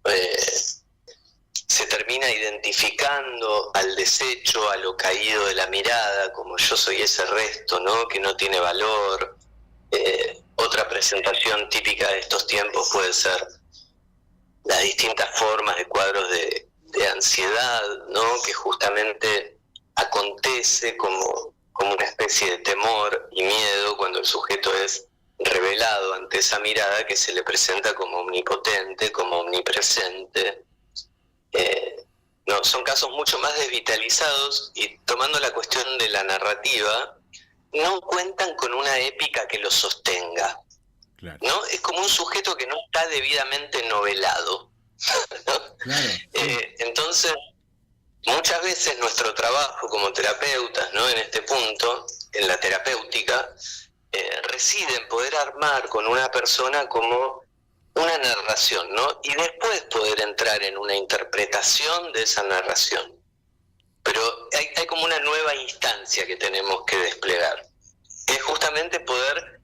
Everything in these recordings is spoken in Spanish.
eh, se termina identificando al desecho, a lo caído de la mirada, como yo soy ese resto, ¿no? Que no tiene valor. Otra presentación típica de estos tiempos puede ser las distintas formas de cuadros de ansiedad, ¿no? Que justamente acontece como una especie de temor y miedo cuando el sujeto es revelado ante esa mirada que se le presenta como omnipotente, como omnipresente. No, son casos mucho más desvitalizados y, tomando la cuestión de la narrativa, no cuentan con una épica que los sostenga. Claro. ¿No? Es como un sujeto que no está debidamente novelado, ¿no? Claro, sí. Entonces, muchas veces nuestro trabajo como terapeutas, ¿no? En este punto, en la terapéutica, reside en poder armar con una persona como una narración, ¿no? Y después poder entrar en una interpretación de esa narración. Pero hay como una nueva instancia que tenemos que desplegar, que es justamente poder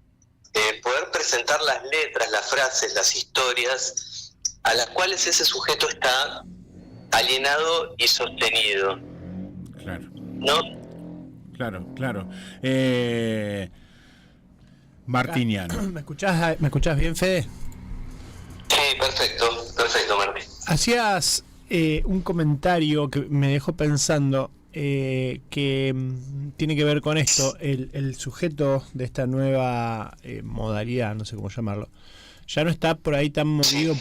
presentar las letras, las frases, las historias a las cuales ese sujeto está alienado y sostenido. Claro. ¿No? Claro. Martiniano. ¿Me escuchás bien, Fede? Sí, perfecto, Martín. Hacías un comentario que me dejó pensando, que tiene que ver con esto. El sujeto de esta nueva modalidad, no sé cómo llamarlo, ya no está por ahí tan movido,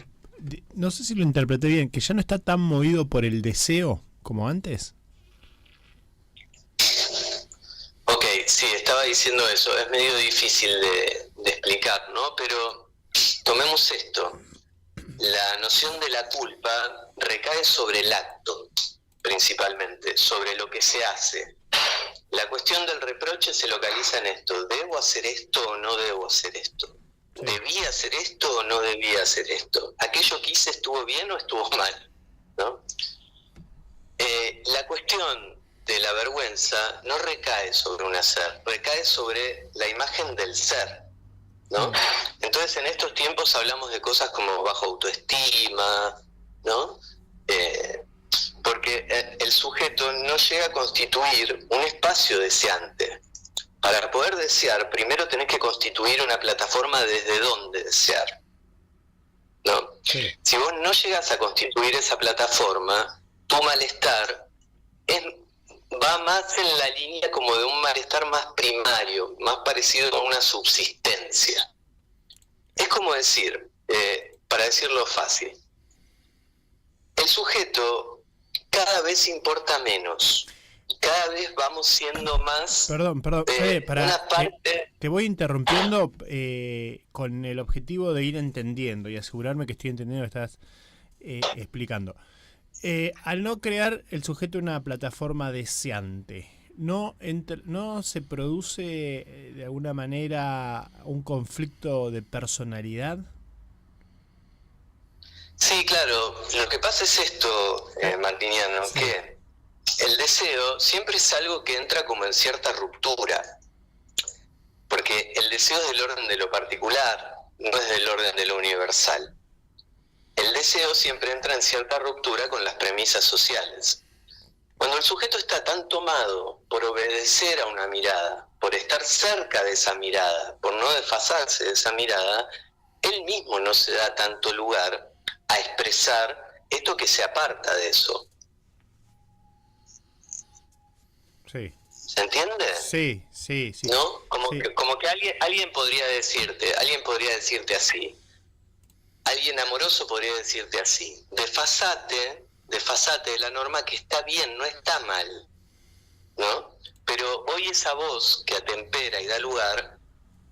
no sé si lo interpreté bien, que ya no está tan movido por el deseo como antes. Ok, sí, estaba diciendo eso. Es medio difícil de explicar, ¿no? Pero tomemos esto. La noción de la culpa recae sobre el acto, principalmente, sobre lo que se hace. La cuestión del reproche se localiza en esto: ¿debo hacer esto o no debo hacer esto? ¿Debí hacer esto o no debí hacer esto? ¿Aquello que hice estuvo bien o estuvo mal? ¿No? La cuestión de la vergüenza no recae sobre un hacer, recae sobre la imagen del ser, ¿no? Entonces, en estos tiempos hablamos de cosas como bajo autoestima, ¿no? Porque el sujeto no llega a constituir un espacio deseante. Para poder desear, primero tenés que constituir una plataforma desde donde desear, ¿no? Sí. Si vos no llegás a constituir esa plataforma, tu malestar va más en la línea como de un malestar más primario, más parecido a una subsistencia. Es como decir, para decirlo fácil, el sujeto cada vez importa menos. Cada vez vamos siendo más... Perdón, te voy interrumpiendo con el objetivo de ir entendiendo y asegurarme que estoy entendiendo lo que estás explicando. Al no crear el sujeto una plataforma deseante, ¿no se produce de alguna manera un conflicto de personalidad? Sí, claro. Lo que pasa es esto, Martiniano, sí, que el deseo siempre es algo que entra como en cierta ruptura, porque el deseo es del orden de lo particular, no es del orden de lo universal. El deseo siempre entra en cierta ruptura con las premisas sociales. Cuando el sujeto está tan tomado por obedecer a una mirada, por estar cerca de esa mirada, por no desfasarse de esa mirada, él mismo no se da tanto lugar a expresar esto que se aparta de eso. Sí. ¿Se entiende? Sí. ¿No? Como que alguien podría decirte así. Alguien amoroso podría decirte así: desfasate de la norma, que está bien, no está mal, ¿no? Pero hoy esa voz que atempera y da lugar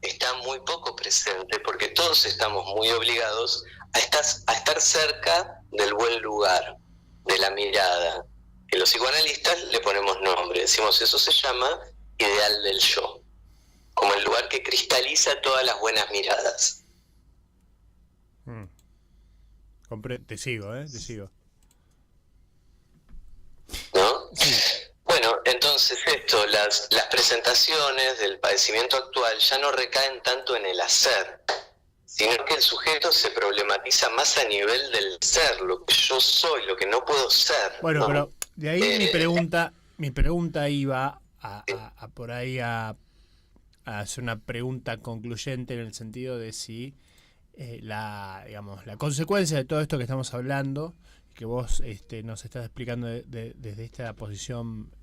está muy poco presente, porque todos estamos muy obligados a estar cerca del buen lugar, de la mirada, que los psicoanalistas le ponemos nombre, decimos eso se llama ideal del yo, como el lugar que cristaliza todas las buenas miradas. Te sigo. ¿No? Sí. Bueno, entonces las presentaciones del padecimiento actual ya no recaen tanto en el hacer, sino que el sujeto se problematiza más a nivel del ser, lo que yo soy, lo que no puedo ser. Bueno, ¿no? pero de ahí mi pregunta iba a por ahí a hacer una pregunta concluyente en el sentido de si la consecuencia de todo esto que estamos hablando, que vos nos estás explicando desde esta posición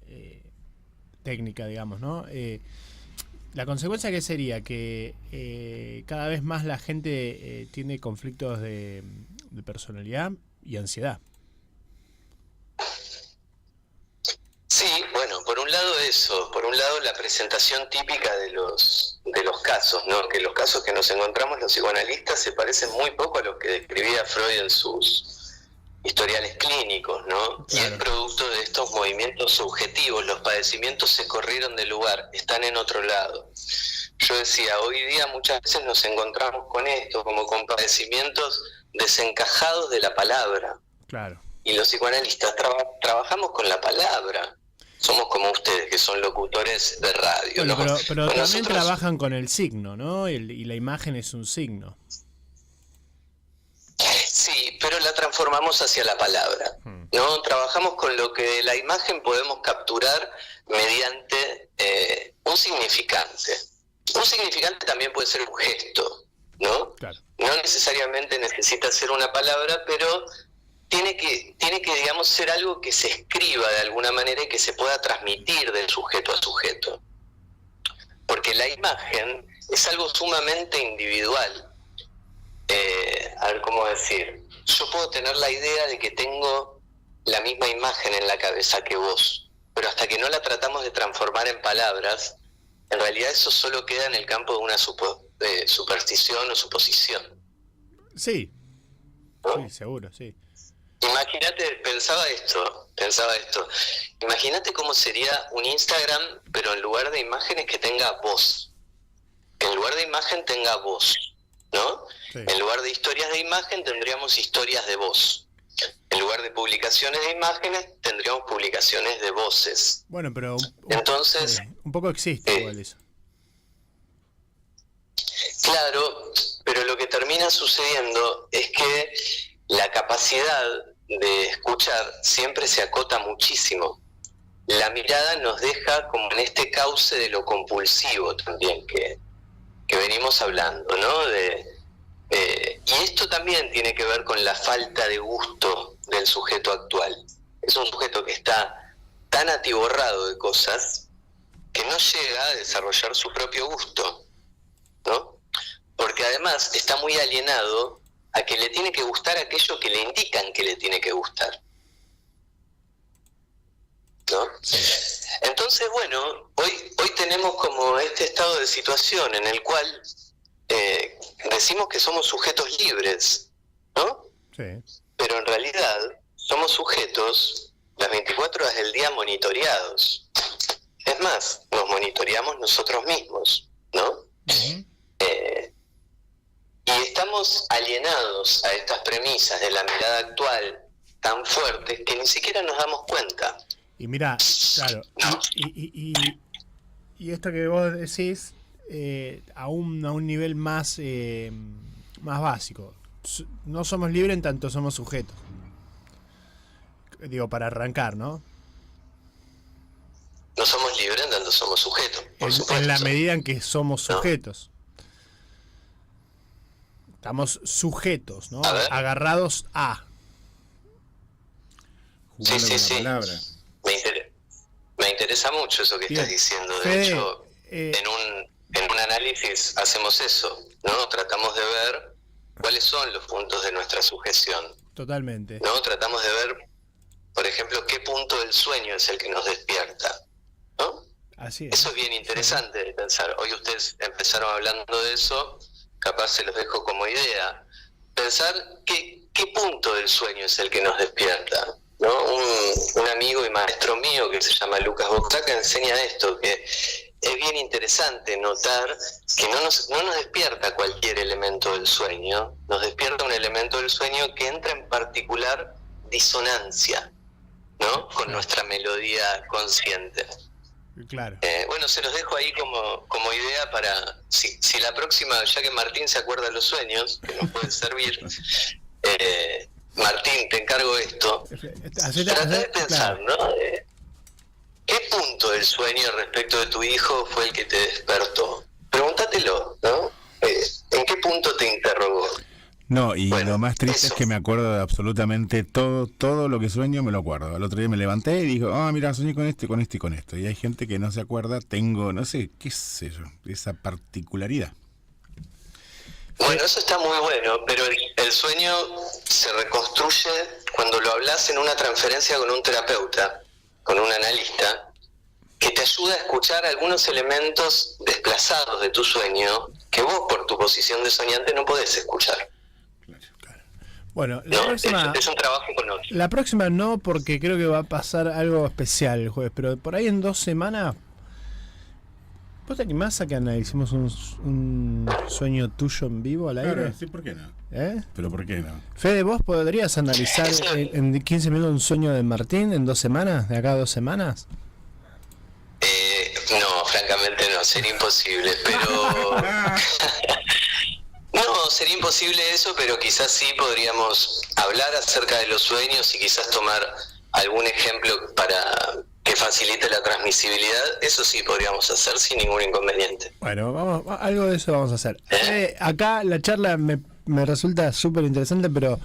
técnica, digamos, ¿no? La consecuencia que sería que cada vez más la gente tiene conflictos de personalidad y ansiedad. Sí, bueno, por un lado eso, por un lado la presentación típica de los casos, ¿no? Que los casos que nos encontramos los psicoanalistas se parecen muy poco a los que describía Freud en sus historiales clínicos, ¿no? Claro. Y es producto de estos movimientos subjetivos, los padecimientos se corrieron del lugar, están en otro lado. Yo decía, hoy día muchas veces nos encontramos con esto, como con padecimientos desencajados de la palabra. Claro. Y los psicoanalistas trabajamos con la palabra. Somos como ustedes, que son locutores de radio. Bueno, ¿no? pero también nosotros trabajan con el signo, ¿no? Y la imagen es un signo. Sí, pero la transformamos hacia la palabra, ¿no? Trabajamos con lo que la imagen podemos capturar mediante un significante. Un significante también puede ser un gesto, ¿no? Claro. No necesariamente necesita ser una palabra, pero tiene que, digamos, ser algo que se escriba de alguna manera y que se pueda transmitir del sujeto a sujeto. Porque la imagen es algo sumamente individual. A ver cómo decir. Yo puedo tener la idea de que tengo la misma imagen en la cabeza que vos, pero hasta que no la tratamos de transformar en palabras, en realidad eso solo queda en el campo de una superstición o suposición. Sí, ¿no? Sí, seguro, sí. Imagínate, pensaba esto. Imagínate cómo sería un Instagram, pero en lugar de imágenes que tenga voz. En lugar de imagen tenga voz, ¿no? Sí. En lugar de historias de imagen tendríamos historias de voz. En lugar de publicaciones de imágenes tendríamos publicaciones de voces. Bueno, pero entonces un poco existe igual eso. Claro, pero lo que termina sucediendo es que la capacidad de escuchar siempre se acota muchísimo. La mirada nos deja como en este cauce de lo compulsivo también que venimos hablando, ¿no? Y esto también tiene que ver con la falta de gusto del sujeto actual. Es un sujeto que está tan atiborrado de cosas que no llega a desarrollar su propio gusto, ¿no? Porque además está muy alienado a que le tiene que gustar aquello que le indican que le tiene que gustar, ¿no? Entonces, bueno, hoy tenemos como este estado de situación en el cual decimos que somos sujetos libres, ¿no? Sí. Pero en realidad somos sujetos las 24 horas del día monitoreados. Es más, nos monitoreamos nosotros mismos, ¿no? Uh-huh. Y estamos alienados a estas premisas de la mirada actual tan fuertes que ni siquiera nos damos cuenta. Y mira, claro, y esto que vos decís a un nivel más básico. No somos libres en tanto somos sujetos. Digo, para arrancar, ¿no? No somos libres en tanto somos sujetos. En la medida en que somos sujetos. Estamos sujetos, ¿no? Agarrados a. Jugando sí, con sí. la palabra. Me interesa mucho eso que estás diciendo. De Fede, hecho, en un análisis hacemos eso, ¿no? Tratamos de ver cuáles son los puntos de nuestra sujeción. Totalmente. ¿No? Tratamos de ver, por ejemplo, qué punto del sueño es el que nos despierta, ¿no? Así es. Eso es bien interesante de pensar. Hoy ustedes empezaron hablando de eso, capaz se los dejo como idea. Pensar qué punto del sueño es el que nos despierta, ¿no? Un amigo y maestro mío que se llama Lucas Bocaca enseña esto, que es bien interesante notar que no nos despierta cualquier elemento del sueño, nos despierta un elemento del sueño que entra en particular disonancia, ¿no? Con nuestra melodía consciente. Claro. Bueno, se los dejo ahí como idea para, si la próxima, ya que Martín se acuerda de los sueños, que nos pueden servir, Martín, te encargo esto. Trata de pensar, claro. ¿no? ¿Qué punto del sueño respecto de tu hijo fue el que te despertó? Pregúntatelo, ¿no? ¿En qué punto te interrogó? No, y bueno, lo más triste eso. es que me acuerdo de absolutamente todo lo que sueño, me lo acuerdo. El otro día me levanté y digo, mira, soñé con esto, con esto y con esto. Y hay gente que no se acuerda, tengo, no sé, qué sé yo, esa particularidad. Bueno, eso está muy bueno, pero el sueño se reconstruye cuando lo hablas en una transferencia con un terapeuta, con un analista, que te ayuda a escuchar algunos elementos desplazados de tu sueño que vos por tu posición de soñante no podés escuchar. Bueno, la próxima, es un trabajo con otro. La próxima no, porque creo que va a pasar algo especial el jueves, pero por ahí en 2 semanas, ¿vos te animás a que analicemos un sueño tuyo en vivo al aire? Claro, sí, ¿por qué no? ¿Pero por qué no? Fede, ¿vos podrías analizar en 15 minutos un sueño de Martín en 2 semanas, de acá a 2 semanas? No, francamente no, sería imposible, pero... No, sería imposible eso, pero quizás sí podríamos hablar acerca de los sueños y quizás tomar algún ejemplo para que facilite la transmisibilidad. Eso sí podríamos hacer sin ningún inconveniente. Bueno, algo de eso vamos a hacer. Acá la charla me resulta súper interesante, pero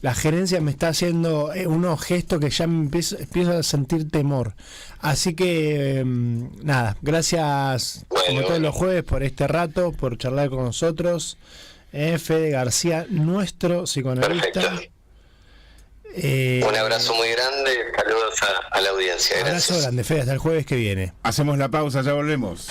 la gerencia me está haciendo unos gestos que ya me empiezo a sentir temor. Así que, nada, gracias como todos los jueves por este rato, por charlar con nosotros. Fede García, nuestro psicoanalista. Un abrazo muy grande, saludos a la abrazo. Audiencia. Gracias. Abrazo grande, Fede, hasta el jueves que viene. Hacemos la pausa, ya volvemos.